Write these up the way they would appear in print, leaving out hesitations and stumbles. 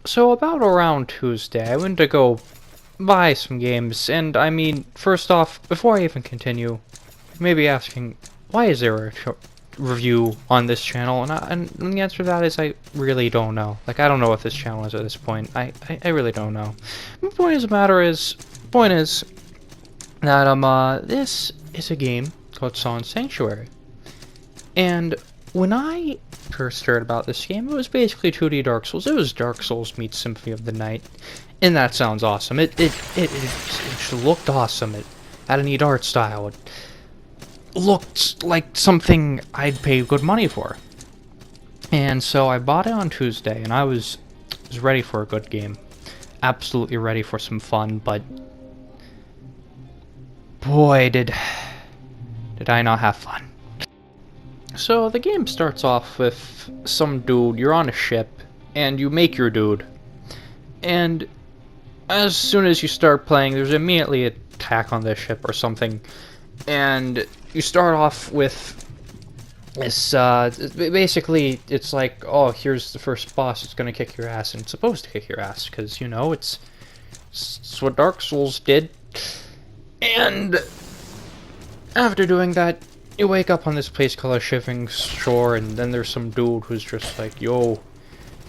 So about around Tuesday, I went to go buy some games, and I mean, first off, before I even continue, you may be asking, why is there a review on this channel? And the answer to that is I really don't know. Like, I don't know what this channel is at this point. I really don't know. The point is that, this is a game called Song Sanctuary. And when I first heard about this game, it was basically 2D Dark Souls. It was Dark Souls meets Symphony of the Night, and that sounds awesome. It looked awesome. It had a neat art style. It looked like something I'd pay good money for. And so I bought it on Tuesday, and I was ready for a good game. Absolutely ready for some fun, but boy, did I not have fun. So the game starts off with some dude, you're on a ship, and you make your dude. And as soon as you start playing, there's immediately an attack on the ship or something. And you start off with this, basically, it's like, oh, here's the first boss, it's gonna kick your ass, and it's supposed to kick your ass, because, you know, it's what Dark Souls did. And after doing that, you wake up on this place called a Shivering Shore, and then there's some dude who's just like, yo,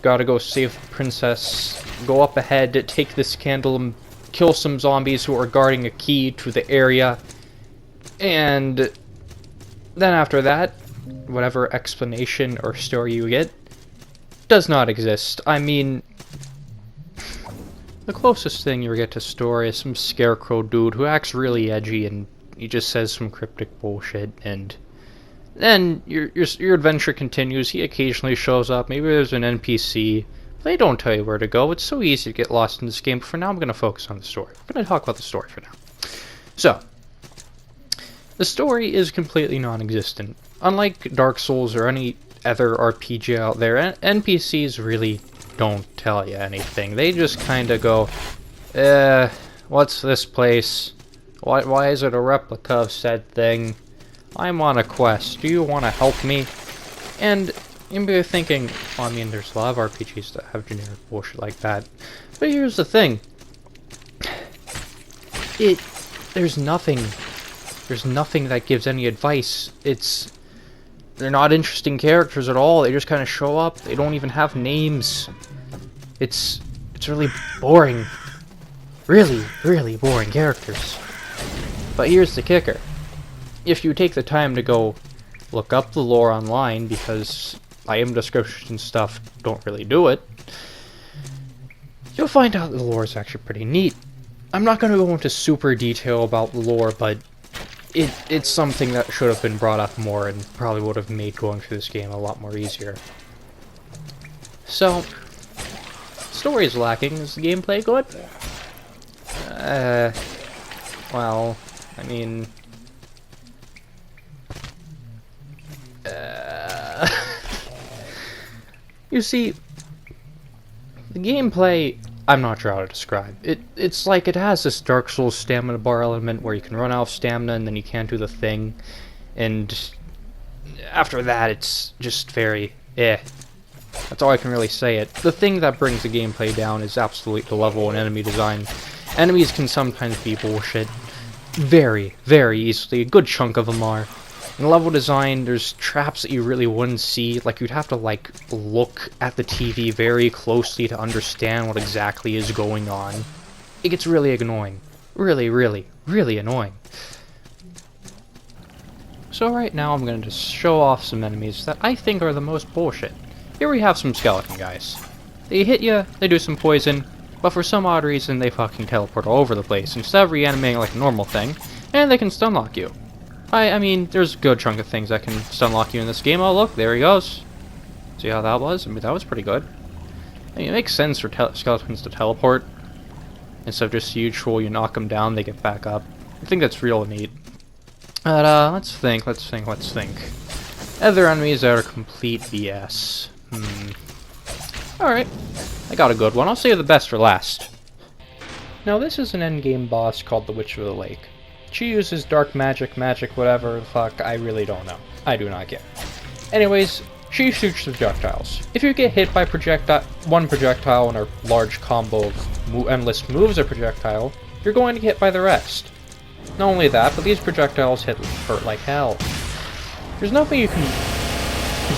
gotta go save the princess, go up ahead, take this candle, and kill some zombies who are guarding a key to the area. And then after that, whatever explanation or story you get does not exist. I mean, the closest thing you get to story is some scarecrow dude who acts really edgy, and he just says some cryptic bullshit, and then your adventure continues. He occasionally shows up. Maybe there's an NPC. They don't tell you where to go. It's so easy to get lost in this game. But for now, I'm going to focus on the story. I'm going to talk about the story for now. So, the story is completely non-existent. Unlike Dark Souls or any other RPG out there, NPCs really don't tell you anything. They just kind of go, what's this place? Why is it a replica of said thing? I'm on a quest. Do you want to help me? And you may be thinking, well, I mean, there's a lot of RPGs that have generic bullshit like that. But here's the thing. There's nothing that gives any advice. They're not interesting characters at all. They just kind of show up. They don't even have names. It's really boring. Really, really boring characters. But here's the kicker. If you take the time to go look up the lore online, because item descriptions and stuff don't really do it, you'll find out the lore is actually pretty neat. I'm not going to go into super detail about the lore, but it's something that should have been brought up more and probably would have made going through this game a lot more easier. So, story is lacking. Is the gameplay good? Well, I mean, you see, the gameplay, I'm not sure how to describe. It's like it has this Dark Souls stamina bar element where you can run out of stamina and then you can't do the thing. And after that, it's just very, That's all I can really say it. The thing that brings the gameplay down is absolutely the level and enemy design. Enemies can sometimes be bullshit. Very, very easily. A good chunk of them are. In level design, there's traps that you really wouldn't see. Like, you'd have to, like, look at the TV very closely to understand what exactly is going on. It gets really annoying. Really, really, really annoying. So right now, I'm going to just show off some enemies that I think are the most bullshit. Here we have some skeleton guys. They hit you, they do some poison, but for some odd reason, they fucking teleport all over the place instead of reanimating like a normal thing, and they can stunlock you. I mean, there's a good chunk of things that can stunlock you in this game. Oh, look, there he goes. See how that was? I mean, that was pretty good. I mean, it makes sense for skeletons to teleport. Instead of just usual, you knock them down, they get back up. I think that's real neat. But, let's think. Other enemies that are complete BS. Alright. I got a good one. I'll save the best for last. Now, this is an endgame boss called the Witch of the Lake. She uses dark magic, whatever the fuck, I really don't know. I do not care. Anyways, she shoots projectiles. If you get hit by one projectile in a large combo of endless moves or projectile, you're going to get hit by the rest. Not only that, but these projectiles hurt like hell. There's nothing you can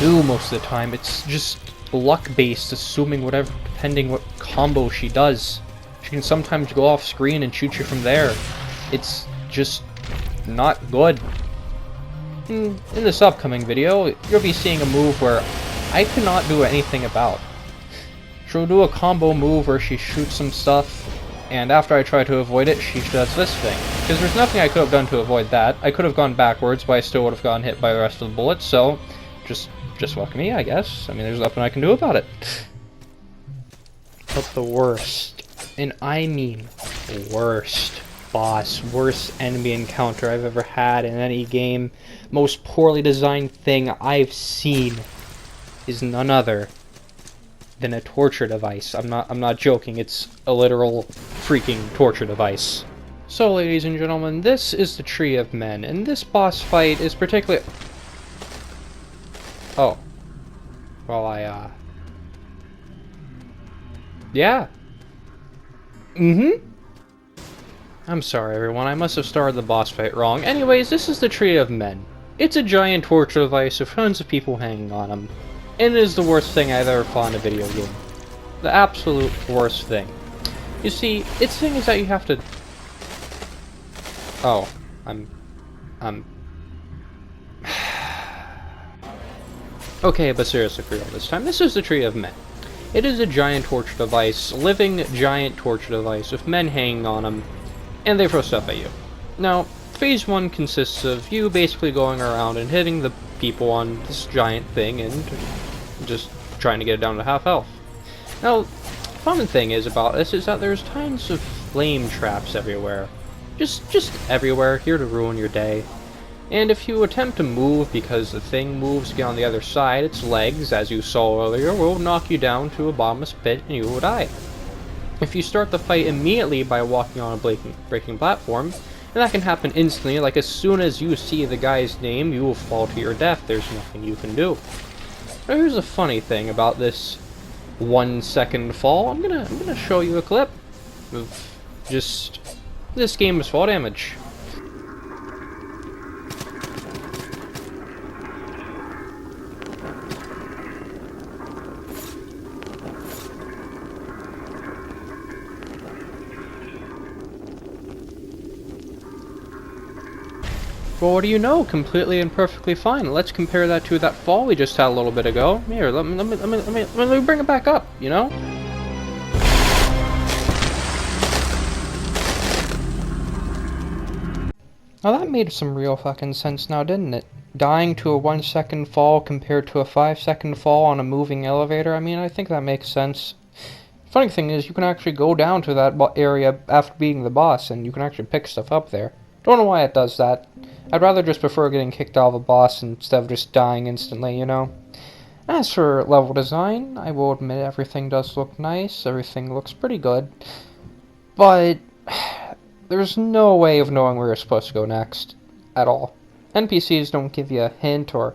do most of the time. It's just luck-based, assuming whatever, depending what combo she does. She can sometimes go off screen and shoot you from there. It's just not good. In this upcoming video, you'll be seeing a move where I could not do anything about. She'll do a combo move where she shoots some stuff, and after I try to avoid it, she does this thing. Because there's nothing I could have done to avoid that. I could have gone backwards, but I still would have gotten hit by the rest of the bullets, so just fuck me, I guess. I mean, there's nothing I can do about it. But the worst, and I mean worst boss, worst enemy encounter I've ever had in any game, most poorly designed thing I've seen is none other than a torture device. I'm not joking, it's a literal freaking torture device. So ladies and gentlemen, this is the Tree of Men, and this boss fight is particularly... Oh. Well, yeah. I'm sorry everyone, I must have started the boss fight wrong. Anyways, this is the Tree of Men. It's a giant torture device with tons of people hanging on them. And it is the worst thing I've ever fought in a video game. The absolute worst thing. You see, its thing is that you have to... Oh, Okay, but seriously for real this time, this is the Tree of Men. It is a giant torture device, living giant torture device with men hanging on them, and they throw stuff at you. Now, phase 1 consists of you basically going around and hitting the people on this giant thing and just trying to get it down to half health. Now, the fun thing is about this is that there's tons of flame traps everywhere. Just everywhere, here to ruin your day. And if you attempt to move because the thing moves to get on the other side, its legs, as you saw earlier, will knock you down to a bottomless pit and you will die. If you start the fight immediately by walking on a breaking platform, and that can happen instantly, like as soon as you see the guy's name, you will fall to your death. There's nothing you can do. Now here's a funny thing about this 1 second fall. I'm gonna show you a clip of just this game's fall damage. Well, what do you know? Completely and perfectly fine. Let's compare that to that fall we just had a little bit ago. Here, let me bring it back up, you know? Now that made some real fucking sense now, didn't it? Dying to a 1 second fall compared to a 5 second fall on a moving elevator, I mean, I think that makes sense. Funny thing is, you can actually go down to that area after beating the boss, and you can actually pick stuff up there. Don't know why it does that. I'd rather just prefer getting kicked out of a boss instead of just dying instantly, you know? As for level design, I will admit everything does look nice, everything looks pretty good. But there's no way of knowing where you're supposed to go next. At all. NPCs don't give you a hint, or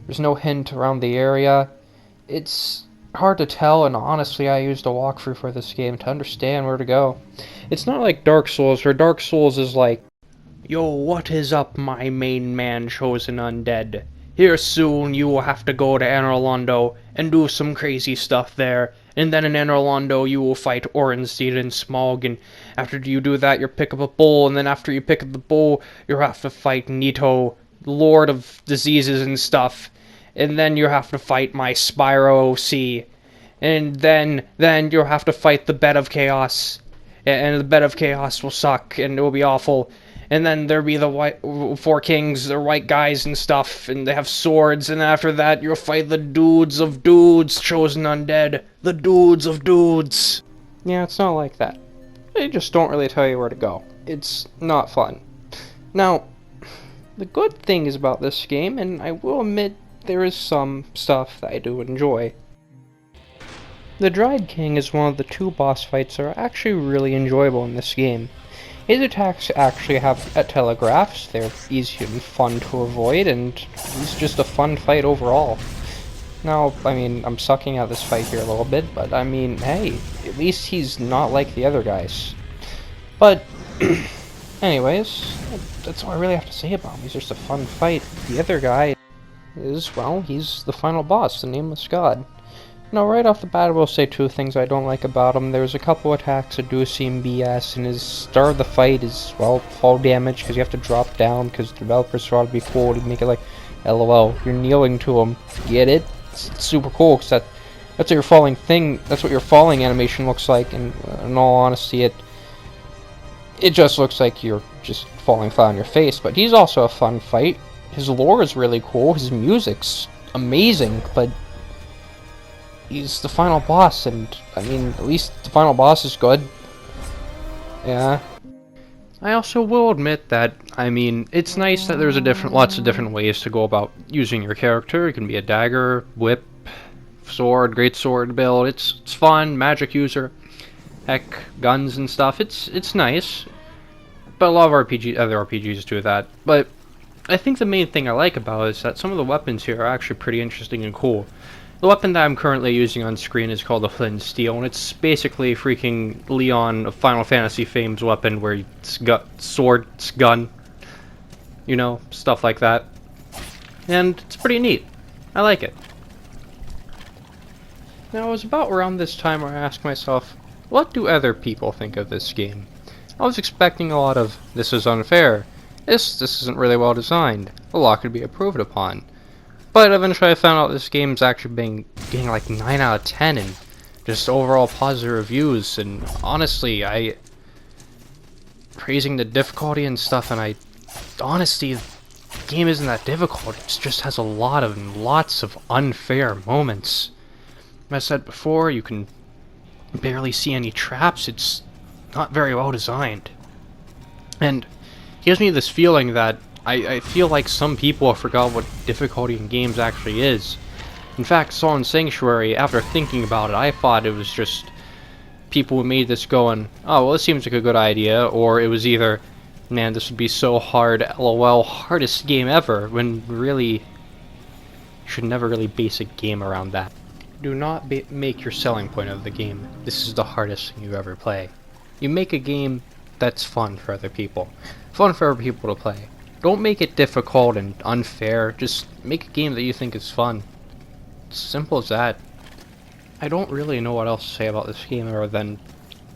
there's no hint around the area. It's hard to tell, and honestly I used a walkthrough for this game to understand where to go. It's not like Dark Souls, where Dark Souls is like, "Yo, what is up, my main man chosen undead? Here soon you will have to go to Anor Londo and do some crazy stuff there, and then in Anor Londo you will fight Orenstein and Smaug, and after you do that you pick up a bull, and then after you pick up the bull you have to fight Nito, Lord of Diseases and stuff, and then you have to fight my Spyro OC, and then you'll have to fight the Bed of Chaos, and the Bed of Chaos will suck, and it will be awful. And then there'll be the four kings, they're white guys and stuff, and they have swords, and after that you'll fight the dudes of dudes, chosen undead. The dudes of dudes. Yeah, it's not like that. They just don't really tell you where to go. It's not fun. Now, the good thing is about this game, and I will admit there is some stuff that I do enjoy. The Dryad King is one of the 2 boss fights that are actually really enjoyable in this game. His attacks actually have telegraphs, they're easy and fun to avoid, and it's just a fun fight overall. Now, I mean, I'm sucking at this fight here a little bit, but I mean, hey, at least he's not like the other guys. But, anyways, that's all I really have to say about him. He's just a fun fight. The other guy is, well, he's the final boss, the Nameless God. Now, right off the bat, I will say two things I don't like about him. There's a couple attacks that do seem BS, and his start of the fight is, well, fall damage, because you have to drop down, because the developers thought it'd be cool to make it like, LOL, you're kneeling to him. Get it? It's super cool, because that's what your falling thing, that's what your falling animation looks like, and in all honesty, it just looks like you're just falling flat on your face, but he's also a fun fight. His lore is really cool, his music's amazing, but he's the final boss, and I mean, at least the final boss is good. Yeah. I also will admit that, I mean, it's nice that there's lots of different ways to go about using your character. It can be a dagger, whip, sword, great sword build. It's fun, magic user, heck, guns and stuff. It's nice, but a lot of other RPGs do that. But I think the main thing I like about it is that some of the weapons here are actually pretty interesting and cool. The weapon that I'm currently using on screen is called the Flint and Steel, and it's basically freaking Leon of Final Fantasy fame's weapon, where it's got sword, it's gun, you know, stuff like that. And it's pretty neat. I like it. Now, it was about around this time where I asked myself, what do other people think of this game? I was expecting a lot of, this is unfair, this isn't really well designed, a lot could be improved upon. But eventually I found out this game's actually getting like 9 out of 10 and just overall positive reviews, and honestly, praising the difficulty and stuff, and honestly, the game isn't that difficult, it just has lots of unfair moments. As I said before, you can barely see any traps, it's not very well designed. And it gives me this feeling that I feel like some people have forgot what difficulty in games actually is. In fact, Song Sanctuary, after thinking about it, I thought it was just people who made this going, oh, well, this seems like a good idea, or it was either, man, this would be so hard, lol, hardest game ever, when really, you should never really base a game around that. Do not make your selling point of the game, this is the hardest thing you ever play. You make a game that's fun for other people. Fun for other people to play. Don't make it difficult and unfair, just make a game that you think is fun. It's simple as that. I don't really know what else to say about this game other than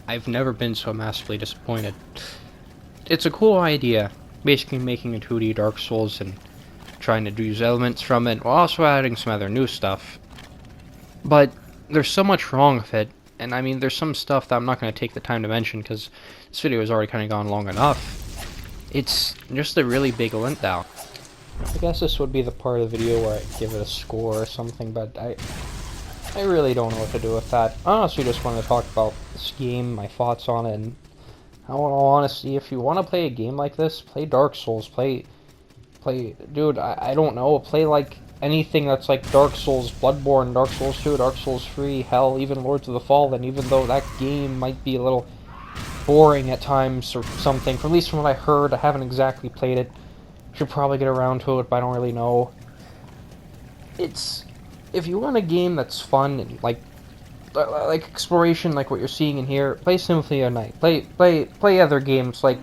I've never been so massively disappointed. It's a cool idea, basically making a 2D Dark Souls and trying to use elements from it while also adding some other new stuff. But there's so much wrong with it, and I mean there's some stuff that I'm not going to take the time to mention because this video has already kind of gone long enough. It's just a really big letdown. I guess this would be the part of the video where I give it a score or something, but I really don't know what to do with that. I honestly just want to talk about this game, my thoughts on it, and in all honesty, if you want to play a game like this, play Dark Souls, dude, I don't know, play like anything that's like Dark Souls, Bloodborne, Dark Souls 2, Dark Souls 3, hell, even Lords of the Fallen, even though that game might be a little boring at times or something, at least from what I heard. I haven't exactly played it. Should probably get around to it, but I don't really know. If you want a game that's fun and like exploration, like what you're seeing in here, play Symphony of Night. Play other games like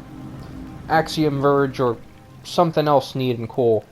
Axiom Verge or something else neat and cool.